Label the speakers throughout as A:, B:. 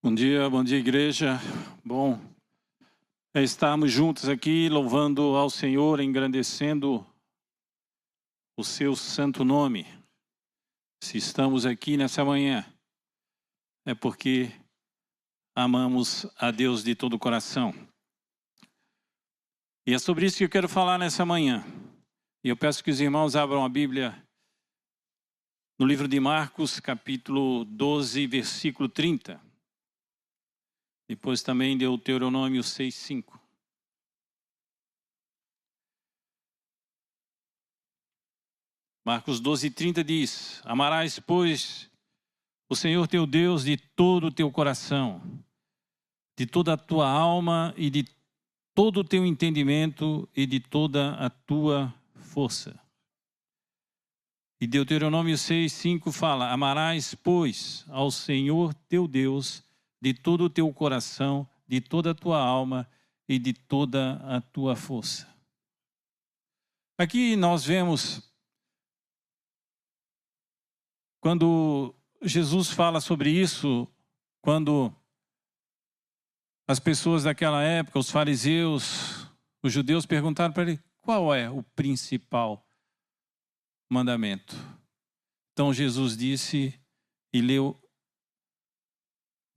A: Bom dia, igreja. Bom, estarmos juntos aqui louvando ao Senhor, engrandecendo o seu santo nome. Se estamos aqui nessa manhã, é porque amamos a Deus de todo o coração. E é sobre isso que eu quero falar nessa manhã. E eu peço que os irmãos abram a Bíblia no livro de Marcos, capítulo 12, versículo 30. Depois também Deuteronômio 6:5. Marcos 12:30 diz: Amarás, pois, o Senhor teu Deus de todo o teu coração, de toda a tua alma e de todo o teu entendimento e de toda a tua força. E Deuteronômio 6:5 fala: Amarás, pois, ao Senhor teu Deus de todo o teu coração, de toda a tua alma e de toda a tua força. Aqui nós vemos, quando Jesus fala sobre isso, quando as pessoas daquela época, os fariseus, os judeus perguntaram para ele, qual é o principal mandamento? Então Jesus disse e leu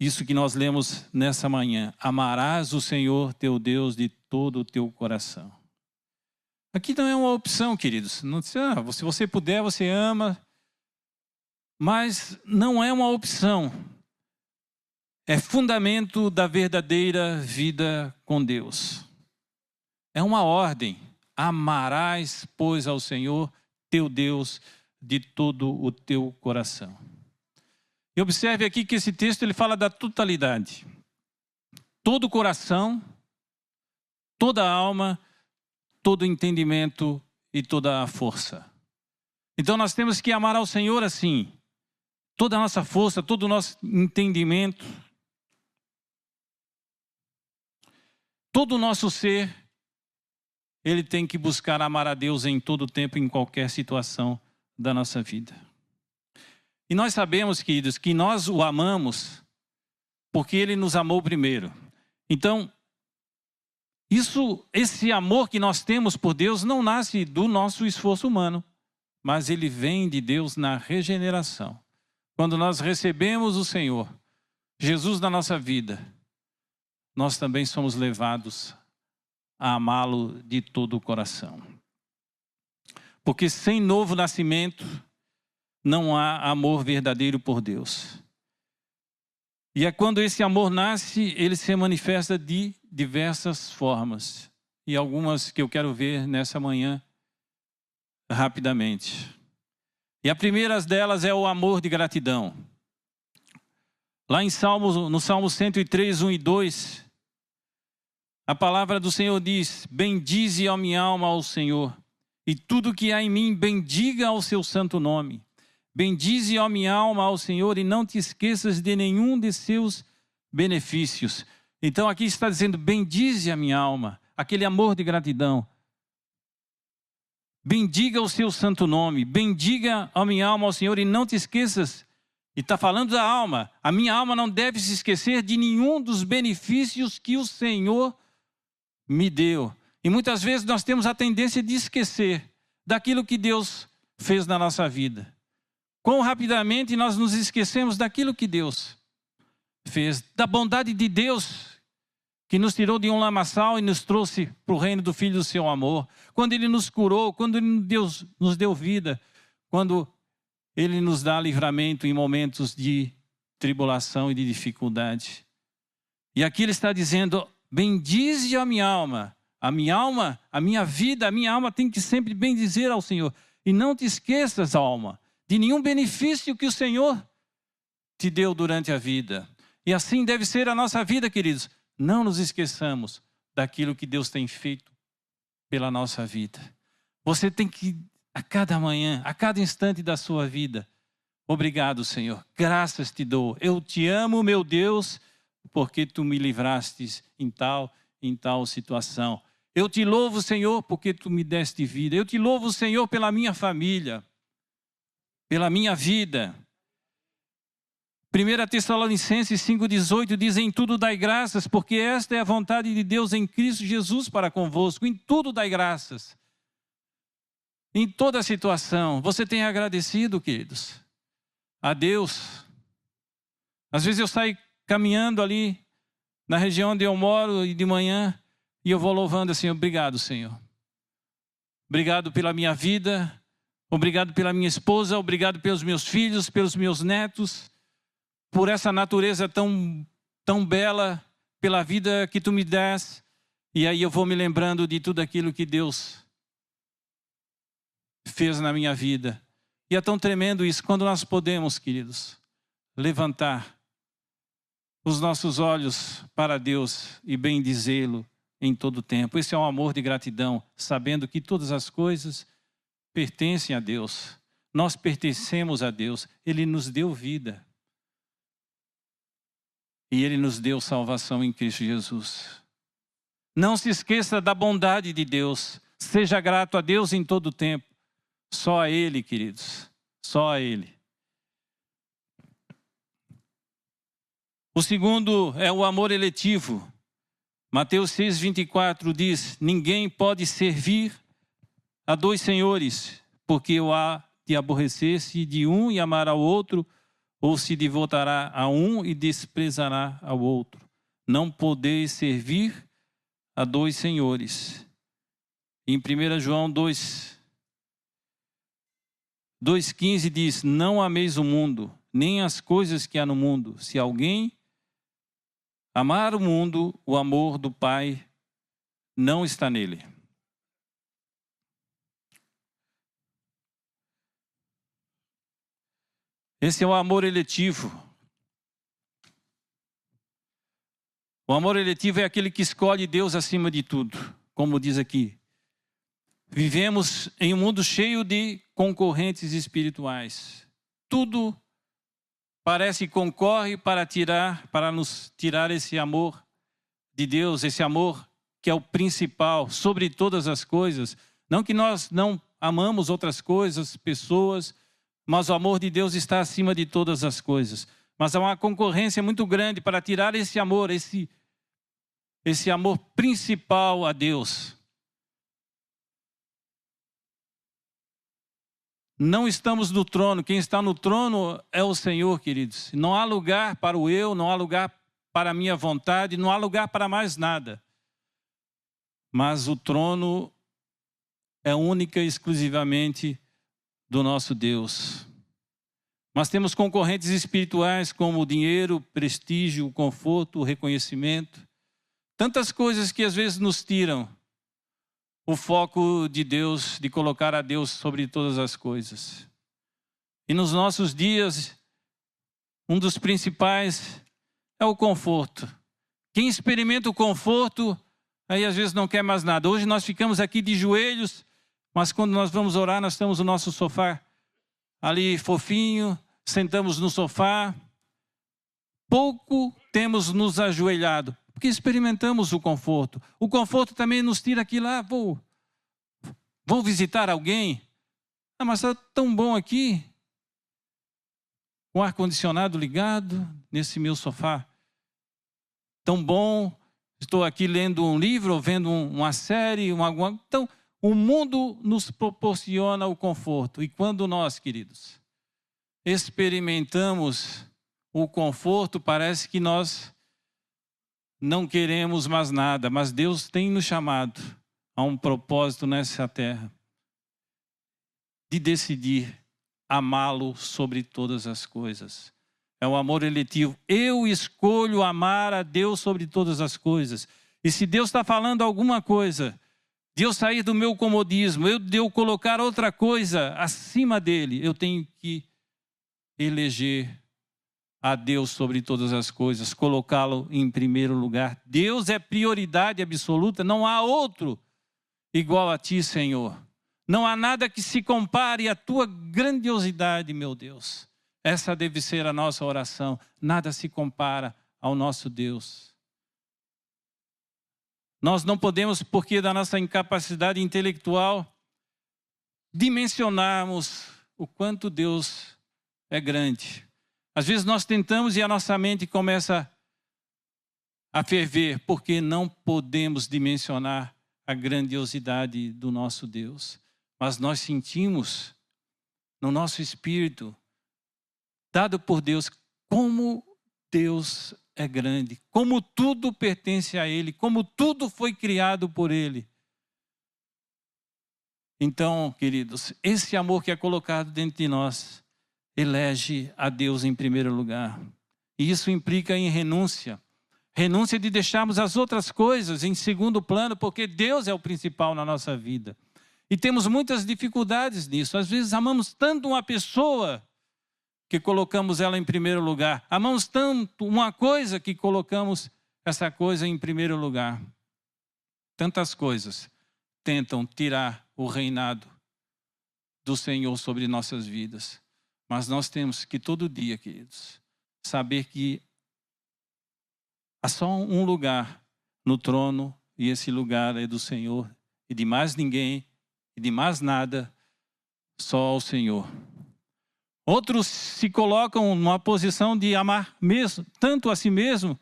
A: isso que nós lemos nessa manhã: amarás o Senhor teu Deus de todo o teu coração. Aqui não é uma opção, queridos. Não, se você puder, você ama. Mas não é uma opção. É fundamento da verdadeira vida com Deus. É uma ordem. Amarás, pois, ao Senhor teu Deus de todo o teu coração. E observe aqui que esse texto ele fala da totalidade. Todo o coração, toda a alma, todo o entendimento e toda a força. Então nós temos que amar ao Senhor assim. Toda a nossa força, todo o nosso entendimento, todo o nosso ser, ele tem que buscar amar a Deus em todo o tempo, em qualquer situação da nossa vida. E nós sabemos, queridos, que nós o amamos porque ele nos amou primeiro. Então, esse amor que nós temos por Deus não nasce do nosso esforço humano, mas ele vem de Deus na regeneração. Quando nós recebemos o Senhor, Jesus na nossa vida, nós também somos levados a amá-lo de todo o coração. Porque sem novo nascimento, não há amor verdadeiro por Deus. E é quando esse amor nasce, ele se manifesta de diversas formas. E algumas que eu quero ver nessa manhã, rapidamente. E a primeira delas é o amor de gratidão. Lá no Salmo 103, 1 e 2, a palavra do Senhor diz: bendize a minha alma ao Senhor, e tudo que há em mim bendiga ao seu santo nome. Bendize, ó minha alma, ao Senhor, e não te esqueças de nenhum de seus benefícios. Então aqui está dizendo, bendize a minha alma, aquele amor de gratidão. Bendiga o seu santo nome, bendiga a minha alma ao Senhor, e não te esqueças. E está falando da alma. A minha alma não deve se esquecer de nenhum dos benefícios que o Senhor me deu. E muitas vezes nós temos a tendência de esquecer daquilo que Deus fez na nossa vida. Quão rapidamente nós nos esquecemos daquilo que Deus fez, da bondade de Deus, que nos tirou de um lamaçal e nos trouxe para o reino do Filho do seu amor. Quando Ele nos curou, quando Ele nos deu vida, quando Ele nos dá livramento em momentos de tribulação e de dificuldade. E aqui Ele está dizendo, bendize a minha alma, a minha vida, a minha alma tem que sempre bendizer ao Senhor. E não te esqueças, alma, de nenhum benefício que o Senhor te deu durante a vida. E assim deve ser a nossa vida, queridos. Não nos esqueçamos daquilo que Deus tem feito pela nossa vida. Você tem que, a cada manhã, a cada instante da sua vida, obrigado, Senhor, graças te dou. Eu te amo, meu Deus, porque tu me livrastes em tal situação. Eu te louvo, Senhor, porque tu me deste vida. Eu te louvo, Senhor, pela minha família, pela minha vida. 1 Tessalonicenses 5,18 diz: em tudo dai graças, porque esta é a vontade de Deus em Cristo Jesus para convosco. Em tudo dai graças. Em toda situação. Você tem agradecido, queridos, a Deus? Às vezes eu saio caminhando ali na região onde eu moro e de manhã, e eu vou louvando assim: obrigado, Senhor. Obrigado pela minha vida, obrigado pela minha esposa, obrigado pelos meus filhos, pelos meus netos, por essa natureza tão bela, pela vida que tu me dás. E aí eu vou me lembrando de tudo aquilo que Deus fez na minha vida. E é tão tremendo isso, quando nós podemos, queridos, levantar os nossos olhos para Deus e bendizê-lo em todo o tempo. Esse é um amor de gratidão, sabendo que todas as coisas pertencem a Deus. Nós pertencemos a Deus. Ele nos deu vida. E Ele nos deu salvação em Cristo Jesus. Não se esqueça da bondade de Deus. Seja grato a Deus em todo o tempo. Só a Ele, queridos. Só a Ele. O segundo é o amor eletivo. Mateus 6,24 diz: ninguém pode servir a dois senhores, porque ou há de aborrecer-se de um e amar ao outro, ou se devotará a um e desprezará ao outro. Não podeis servir a dois senhores. Em 1 João 2,15 diz: não ameis o mundo, nem as coisas que há no mundo. Se alguém amar o mundo, o amor do Pai não está nele. Esse é o amor eletivo. O amor eletivo é aquele que escolhe Deus acima de tudo, como diz aqui. Vivemos em um mundo cheio de concorrentes espirituais. Tudo parece que concorre para nos tirar esse amor de Deus, esse amor que é o principal sobre todas as coisas. Não que nós não amamos outras coisas, pessoas, mas o amor de Deus está acima de todas as coisas. Mas há uma concorrência muito grande para tirar esse amor, esse amor principal a Deus. Não estamos no trono, quem está no trono é o Senhor, queridos. Não há lugar para o eu, não há lugar para a minha vontade, não há lugar para mais nada. Mas o trono é única e exclusivamente do nosso Deus. Mas temos concorrentes espirituais como o dinheiro, o prestígio, o conforto, o reconhecimento. Tantas coisas que às vezes nos tiram o foco de Deus, de colocar a Deus sobre todas as coisas. E nos nossos dias, um dos principais é o conforto. Quem experimenta o conforto, aí às vezes não quer mais nada. Hoje nós ficamos aqui de joelhos, mas quando nós vamos orar, nós temos o nosso sofá ali fofinho, sentamos no sofá. Pouco temos nos ajoelhado, porque experimentamos o conforto. O conforto também nos tira aqui lá, vou visitar alguém. Ah, mas está tão bom aqui. O ar-condicionado ligado nesse meu sofá. Tão bom. Estou aqui lendo um livro, ou vendo uma série. Então, o mundo nos proporciona o conforto. E quando nós, queridos, experimentamos o conforto, parece que nós não queremos mais nada, mas Deus tem nos chamado a um propósito nessa terra, de decidir amá-lo sobre todas as coisas. É o amor eletivo. Eu escolho amar a Deus sobre todas as coisas. E se Deus está falando alguma coisa, de eu sair do meu comodismo, de eu colocar outra coisa acima dele, eu tenho que eleger a Deus sobre todas as coisas, colocá-lo em primeiro lugar. Deus é prioridade absoluta, não há outro igual a ti, Senhor. Não há nada que se compare à tua grandiosidade, meu Deus. Essa deve ser a nossa oração. Nada se compara ao nosso Deus. Nós não podemos, porque da nossa incapacidade intelectual, dimensionarmos o quanto Deus é grande. Às vezes nós tentamos e a nossa mente começa a ferver, porque não podemos dimensionar a grandiosidade do nosso Deus. Mas nós sentimos no nosso espírito, dado por Deus, como Deus é grande, como tudo pertence a Ele, como tudo foi criado por Ele. Então, queridos, esse amor que é colocado dentro de nós, elege a Deus em primeiro lugar. E isso implica em renúncia. Renúncia de deixarmos as outras coisas em segundo plano, porque Deus é o principal na nossa vida. E temos muitas dificuldades nisso. Às vezes amamos tanto uma pessoa que colocamos ela em primeiro lugar. Amamos tanto uma coisa que colocamos essa coisa em primeiro lugar. Tantas coisas tentam tirar o reinado do Senhor sobre nossas vidas. Mas nós temos que todo dia, queridos, saber que há só um lugar no trono e esse lugar é do Senhor e de mais ninguém e de mais nada, só ao Senhor. Outros se colocam numa posição de amar mesmo, tanto a si mesmo,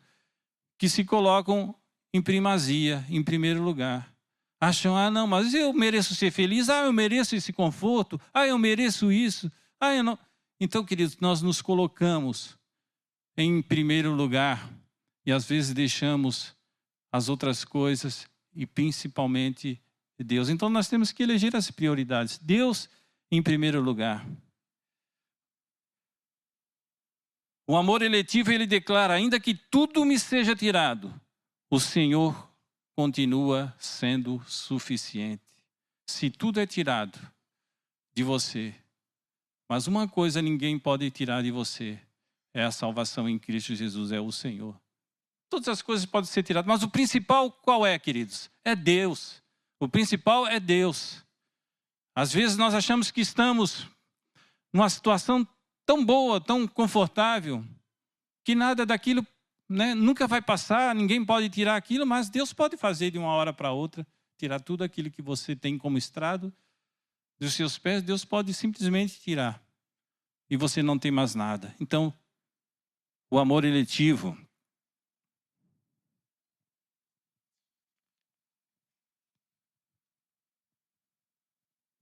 A: que se colocam em primazia, em primeiro lugar. Acham, não, mas eu mereço ser feliz, eu mereço esse conforto, eu mereço isso, eu não... Então, queridos, nós nos colocamos em primeiro lugar e às vezes deixamos as outras coisas e principalmente Deus. Então, nós temos que eleger as prioridades. Deus em primeiro lugar. O amor eletivo, ele declara, ainda que tudo me seja tirado, o Senhor continua sendo suficiente. Se tudo é tirado de você, mas uma coisa ninguém pode tirar de você, é a salvação em Cristo Jesus, é o Senhor. Todas as coisas podem ser tiradas, mas o principal qual é, queridos? É Deus. O principal é Deus. Às vezes nós achamos que estamos numa situação tão boa, tão confortável, que nada daquilo, nunca vai passar, ninguém pode tirar aquilo, mas Deus pode fazer de uma hora para outra, tirar tudo aquilo que você tem como estrado dos seus pés, Deus pode simplesmente tirar. E você não tem mais nada. Então, o amor eletivo.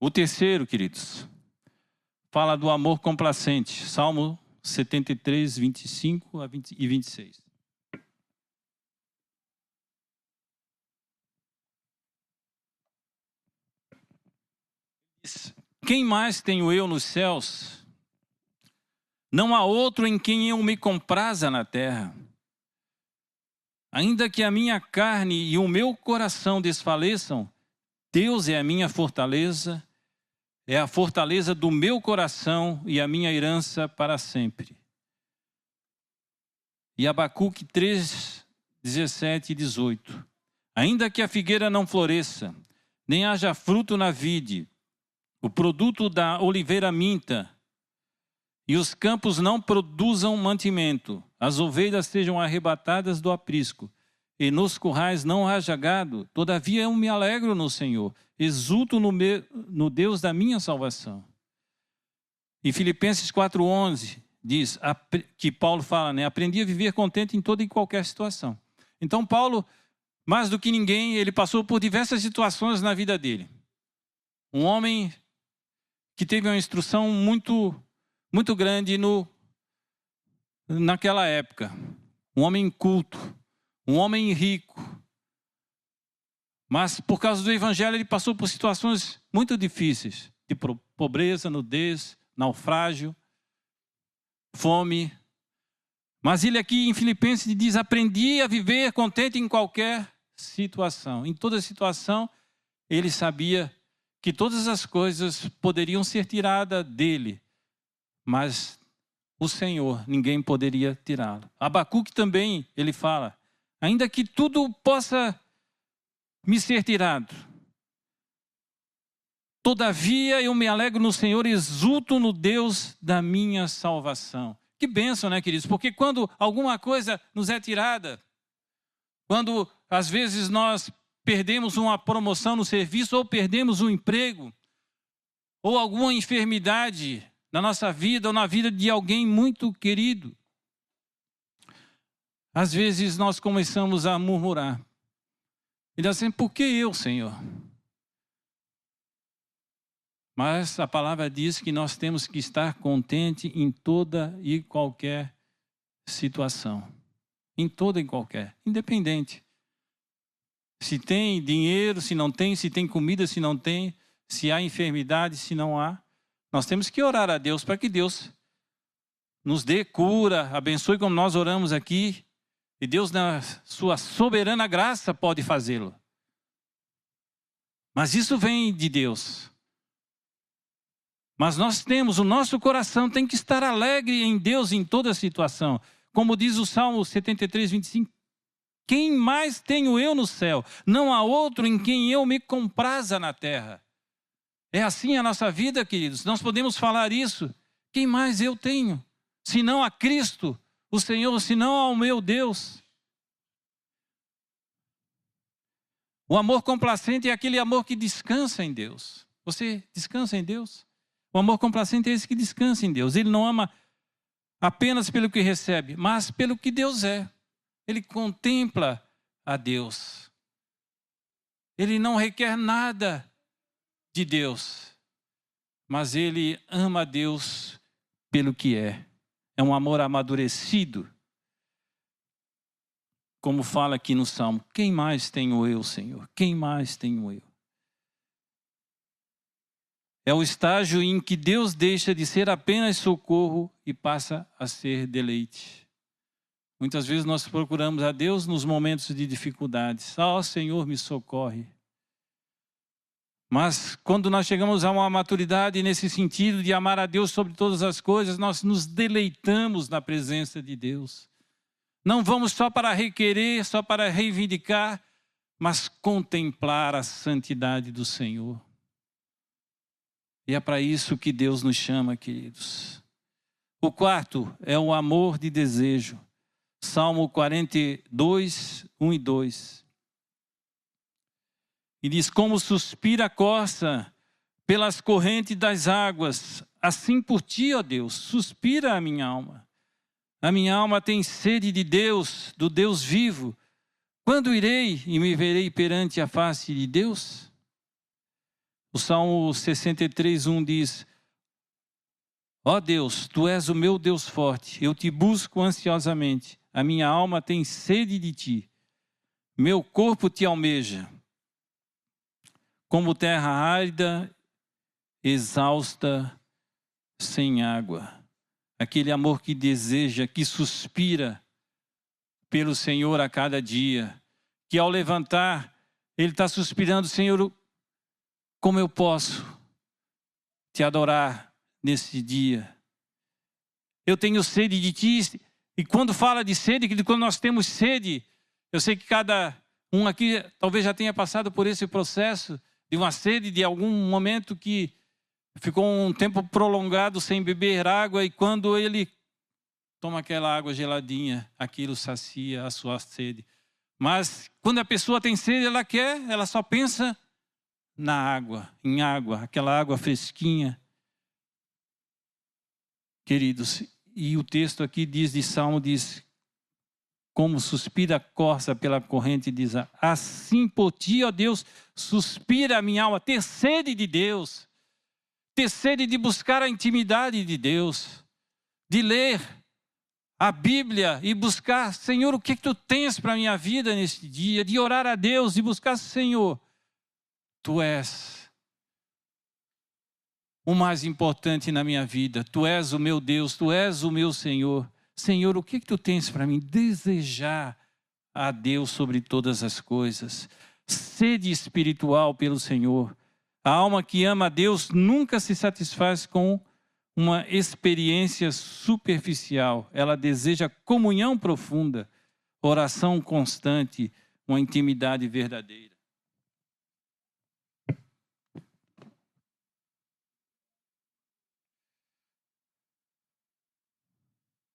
A: O terceiro, queridos, fala do amor complacente. Salmo 73, 25 e 26. Quem mais tenho eu nos céus? Não há outro em quem eu me compraza na terra. Ainda que a minha carne e o meu coração desfaleçam, Deus é a minha fortaleza, é a fortaleza do meu coração e a minha herança para sempre. E Abacuque 3, 17 e 18. Ainda que a figueira não floresça, nem haja fruto na vide, o produto da oliveira minta, e os campos não produzam mantimento, as ovelhas sejam arrebatadas do aprisco, e nos currais não haja gado, todavia eu me alegro no Senhor, exulto no Deus da minha salvação. E Filipenses 4,11 diz, que Paulo fala, aprendi a viver contente em toda e qualquer situação. Então Paulo, mais do que ninguém, ele passou por diversas situações na vida dele. Um homem que teve uma instrução muito grande naquela época. Um homem culto, um homem rico. Mas por causa do evangelho ele passou por situações muito difíceis. De pobreza, nudez, naufrágio, fome. Mas ele aqui em Filipenses diz, aprendi a viver contente em qualquer situação. Em toda situação ele sabia que todas as coisas poderiam ser tiradas dele, mas o Senhor, ninguém poderia tirá-lo. Abacuque também, ele fala, ainda que tudo possa me ser tirado, todavia eu me alegro no Senhor, exulto no Deus da minha salvação. Que bênção, queridos? Porque quando alguma coisa nos é tirada, quando às vezes nós perdemos uma promoção no serviço, ou perdemos um emprego, ou alguma enfermidade na nossa vida ou na vida de alguém muito querido. Às vezes nós começamos a murmurar. E nós dizemos, por que eu, Senhor? Mas a palavra diz que nós temos que estar contente em toda e qualquer situação. Em toda e qualquer, independente. Se tem dinheiro, se não tem, se tem comida, se não tem, se há enfermidade, se não há. Nós temos que orar a Deus para que Deus nos dê cura, abençoe como nós oramos aqui. E Deus, na sua soberana graça, pode fazê-lo. Mas isso vem de Deus. Mas nós temos, o nosso coração tem que estar alegre em Deus em toda situação. Como diz o Salmo 73, 25. Quem mais tenho eu no céu? Não há outro em quem eu me compraza na terra. É assim a nossa vida, queridos. Nós podemos falar isso. Quem mais eu tenho? Senão a Cristo, o Senhor, senão ao meu Deus. O amor complacente é aquele amor que descansa em Deus. Você descansa em Deus? O amor complacente é esse que descansa em Deus. Ele não ama apenas pelo que recebe, mas pelo que Deus é. Ele contempla a Deus. Ele não requer nada de Deus, mas ele ama a Deus pelo que é. É um amor amadurecido. Como fala aqui no Salmo, quem mais tenho eu, Senhor? Quem mais tenho eu? É o estágio em que Deus deixa de ser apenas socorro e passa a ser deleite. Muitas vezes nós procuramos a Deus nos momentos de dificuldades. Ó, Senhor, me socorre. Mas quando nós chegamos a uma maturidade nesse sentido de amar a Deus sobre todas as coisas, nós nos deleitamos na presença de Deus. Não vamos só para requerer, só para reivindicar, mas contemplar a santidade do Senhor. E é para isso que Deus nos chama, queridos. O quarto é o amor de desejo. Salmo 42, 1 e 2. E diz, como suspira a corça pelas correntes das águas, assim por ti, ó Deus, suspira a minha alma. A minha alma tem sede de Deus, do Deus vivo. Quando irei e me verei perante a face de Deus? O Salmo 63, 1 diz, ó Deus, tu és o meu Deus forte, eu te busco ansiosamente. A minha alma tem sede de ti, meu corpo te almeja. Como terra árida, exausta, sem água. Aquele amor que deseja, que suspira pelo Senhor a cada dia. Que ao levantar, ele está suspirando, Senhor, como eu posso te adorar nesse dia? Eu tenho sede de ti. E quando fala de sede, quando nós temos sede, eu sei que cada um aqui talvez já tenha passado por esse processo de uma sede de algum momento que ficou um tempo prolongado sem beber água e quando ele toma aquela água geladinha, aquilo sacia a sua sede. Mas quando a pessoa tem sede, ela só pensa na água, em água, aquela água fresquinha. Queridos, e o texto aqui diz, de Salmo, diz, como suspira a corça pela corrente, diz, assim por ti, ó Deus, suspira a minha alma. Ter sede de Deus, ter sede de buscar a intimidade de Deus, de ler a Bíblia e buscar, Senhor, o que tu tens para a minha vida neste dia, de orar a Deus e buscar, Senhor, tu és o mais importante na minha vida, tu és o meu Deus, tu és o meu Senhor. Senhor, o que tu tens para mim? Desejar a Deus sobre todas as coisas. Sede espiritual pelo Senhor. A alma que ama a Deus nunca se satisfaz com uma experiência superficial. Ela deseja comunhão profunda, oração constante, uma intimidade verdadeira.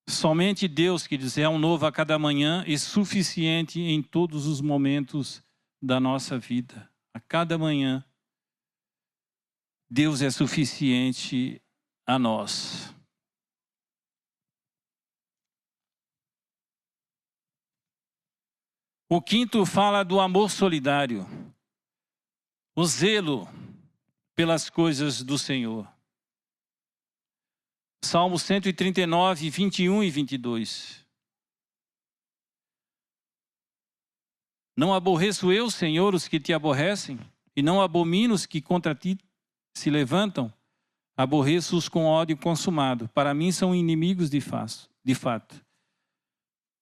A: Somente Deus, que diz, é um novo a cada manhã e suficiente em todos os momentos da nossa vida. A cada manhã, Deus é suficiente a nós. O quinto fala do amor solidário, o zelo pelas coisas do Senhor. Salmo 139, 21 e 22. Não aborreço eu, Senhor, os que te aborrecem, e não abomino os que contra ti se levantam. Aborreço-os com ódio consumado. Para mim são inimigos de fato.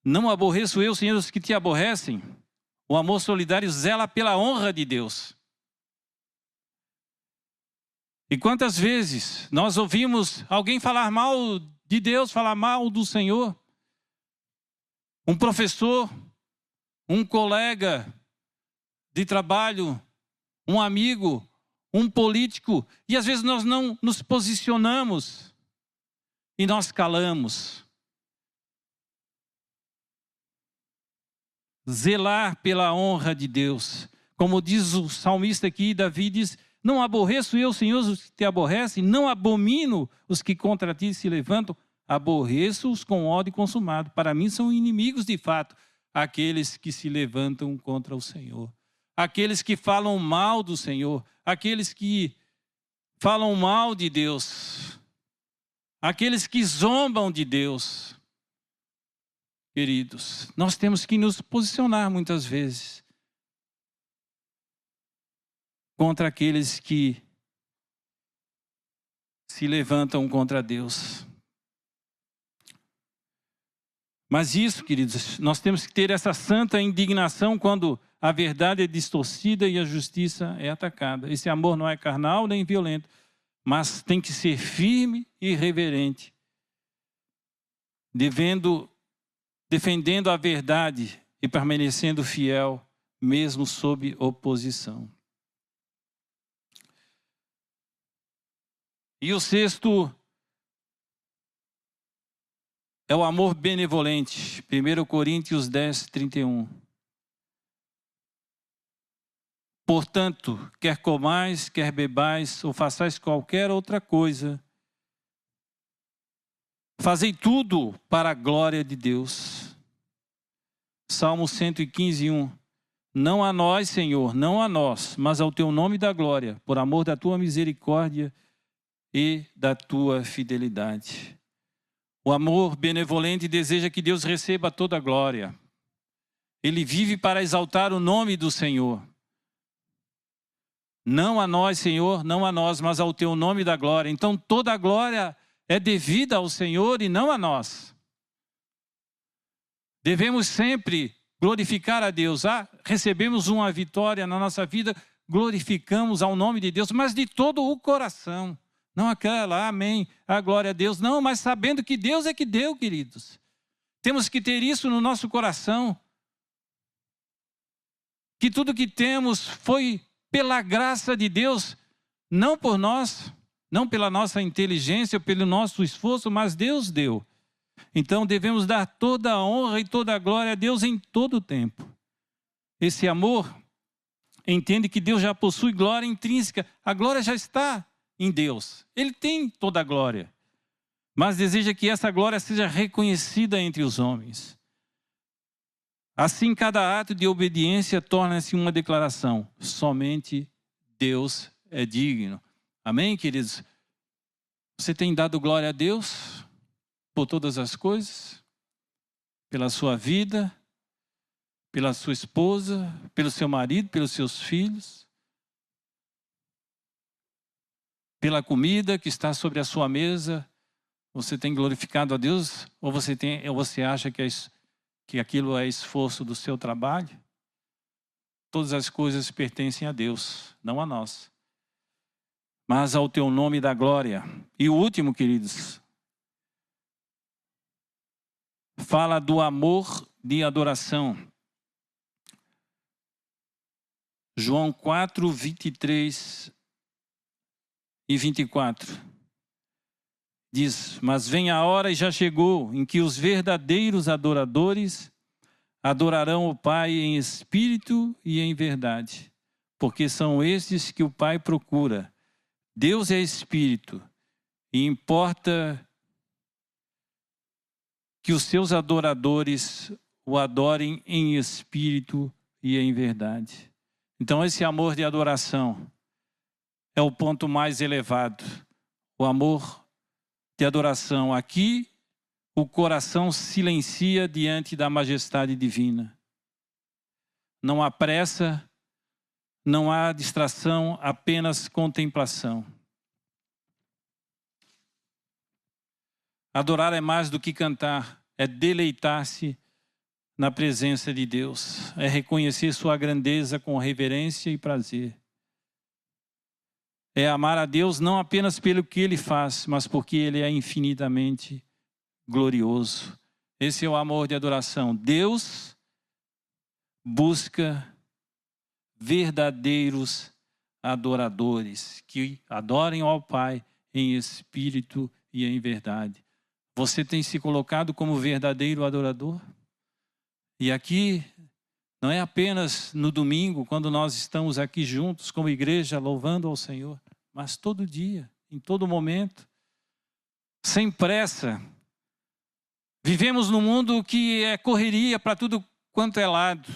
A: Não aborreço eu, Senhor, os que te aborrecem. O amor solidário zela pela honra de Deus. E quantas vezes nós ouvimos alguém falar mal de Deus, falar mal do Senhor? Um professor, um colega de trabalho, um amigo, um político, e às vezes nós não nos posicionamos e nós calamos. Zelar pela honra de Deus. Como diz o salmista aqui, Davi diz: não aborreço eu, Senhor, os que te aborrecem, não abomino os que contra ti se levantam, aborreço-os com ódio consumado. Para mim são inimigos de fato aqueles que se levantam contra o Senhor. Aqueles que falam mal do Senhor, aqueles que falam mal de Deus, aqueles que zombam de Deus. Queridos, nós temos que nos posicionar muitas vezes contra aqueles que se levantam contra Deus. Mas isso, queridos, nós temos que ter essa santa indignação quando a verdade é distorcida e a justiça é atacada. Esse amor não é carnal nem violento, mas tem que ser firme e reverente, defendendo a verdade e permanecendo fiel, mesmo sob oposição. E o sexto é o amor benevolente. 1 Coríntios 10, 31. Portanto, quer comais, quer bebais, ou façais qualquer outra coisa, fazei tudo para a glória de Deus. Salmo 115, 1. Não a nós, Senhor, não a nós, mas ao teu nome da glória, por amor da tua misericórdia e da tua fidelidade. O amor benevolente deseja que Deus receba toda a glória. Ele vive para exaltar o nome do Senhor. Não a nós, Senhor, não a nós, mas ao teu nome da glória. Então toda a glória é devida ao Senhor e não a nós. Devemos sempre glorificar a Deus. Recebemos uma vitória na nossa vida, glorificamos ao nome de Deus, mas de todo o coração. Não aquela, amém, a glória a Deus. Não, mas sabendo que Deus é que deu, queridos. Temos que ter isso no nosso coração. Que tudo que temos foi pela graça de Deus, não por nós, não pela nossa inteligência, pelo nosso esforço, mas Deus deu. Então devemos dar toda a honra e toda a glória a Deus em todo o tempo. Esse amor entende que Deus já possui glória intrínseca. A glória já está em Deus. Ele tem toda a glória. Mas deseja que essa glória seja reconhecida entre os homens. Assim, cada ato de obediência torna-se uma declaração. Somente Deus é digno. Amém, queridos? Você tem dado glória a Deus por todas as coisas? Pela sua vida, pela sua esposa, pelo seu marido, pelos seus filhos? Pela comida que está sobre a sua mesa? Você tem glorificado a Deus? Ou você acha que aquilo é esforço do seu trabalho? Todas as coisas pertencem a Deus, não a nós. Mas ao teu nome da glória. E o último, queridos, fala do amor de adoração. João 4, 23 e 24. Diz: mas vem a hora e já chegou em que os verdadeiros adoradores adorarão o Pai em espírito e em verdade, porque são estes que o Pai procura. Deus é espírito, E importa que os seus adoradores o adorem em espírito e em verdade. Então esse amor de adoração é o ponto mais elevado. O amor de adoração. Aqui o coração silencia diante da majestade divina. Não há pressa, não há distração, apenas contemplação. Adorar é mais do que cantar, é deleitar-se na presença de Deus, é reconhecer sua grandeza com reverência e prazer. É amar a Deus não apenas pelo que Ele faz, mas porque Ele é infinitamente glorioso. Esse é o amor de adoração. Deus busca verdadeiros adoradores, que adorem ao Pai em espírito e em verdade. Você tem se colocado como verdadeiro adorador? E aqui não é apenas no domingo, quando nós estamos aqui juntos como igreja, louvando ao Senhor, mas todo dia, em todo momento, sem pressa. Vivemos num mundo que é correria para tudo quanto é lado.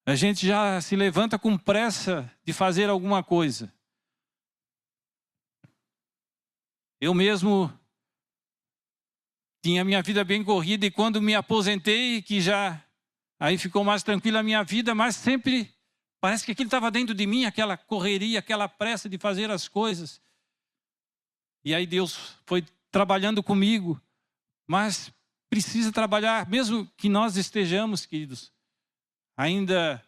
A: A gente já se levanta com pressa de fazer alguma coisa. Eu mesmo tinha minha vida bem corrida e quando me aposentei, que já aí ficou mais tranquila a minha vida, mas sempre parece que aquilo estava dentro de mim, aquela correria, aquela pressa de fazer as coisas. E aí Deus foi trabalhando comigo, mas precisa trabalhar, mesmo que nós estejamos, queridos, ainda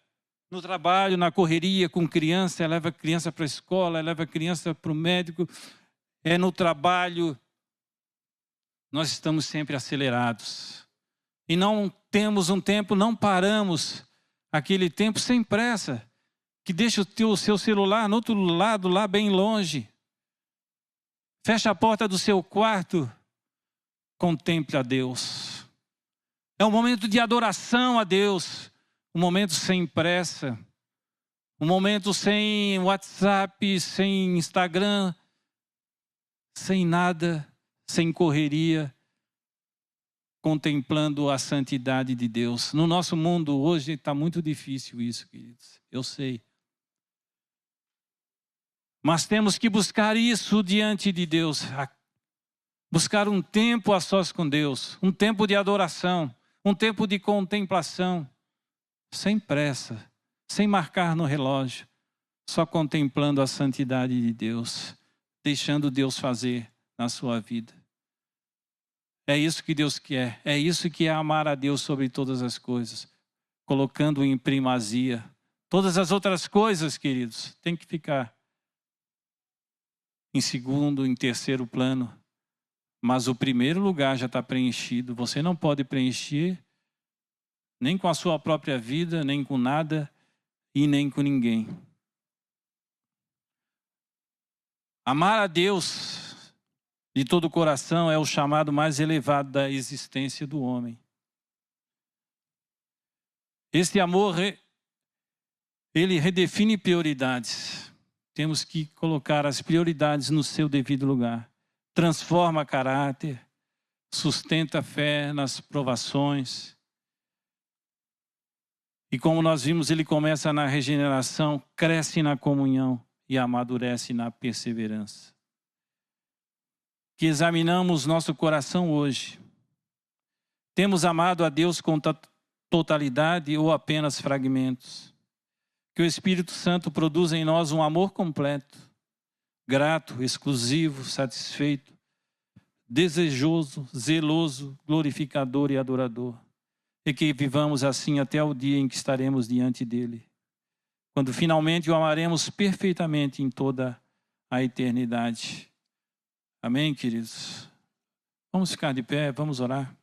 A: no trabalho, na correria com criança, leva a criança para a escola, leva a criança para o médico, é no trabalho. Nós estamos sempre acelerados. E não temos um tempo, não paramos aquele tempo sem pressa, que deixa o seu celular no outro lado, lá bem longe. Fecha a porta do seu quarto, contemple a Deus. É um momento de adoração a Deus, um momento sem pressa, um momento sem WhatsApp, sem Instagram, sem nada, sem correria, contemplando a santidade de Deus. No nosso mundo hoje está muito difícil isso, queridos. Eu sei. Mas temos que buscar isso diante de Deus. Buscar um tempo a sós com Deus. Um tempo de adoração. Um tempo de contemplação. Sem pressa. Sem marcar no relógio. Só contemplando a santidade de Deus. Deixando Deus fazer na sua vida. É isso que Deus quer. É isso que é amar a Deus sobre todas as coisas. Colocando em primazia. Todas as outras coisas, queridos, tem que ficar em segundo, em terceiro plano. Mas o primeiro lugar já está preenchido. Você não pode preencher nem com a sua própria vida, nem com nada e nem com ninguém. Amar a Deus de todo o coração é o chamado mais elevado da existência do homem. Este amor, ele redefine prioridades. Temos que colocar as prioridades no seu devido lugar. Transforma caráter, sustenta a fé nas provações. E como nós vimos, ele começa na regeneração, cresce na comunhão e amadurece na perseverança. Que examinamos nosso coração hoje. Temos amado a Deus com totalidade ou apenas fragmentos? Que o Espírito Santo produza em nós um amor completo, grato, exclusivo, satisfeito, desejoso, zeloso, glorificador e adorador. E que vivamos assim até o dia em que estaremos diante dele. Quando finalmente o amaremos perfeitamente em toda a eternidade. Amém, queridos? Vamos ficar de pé, vamos orar.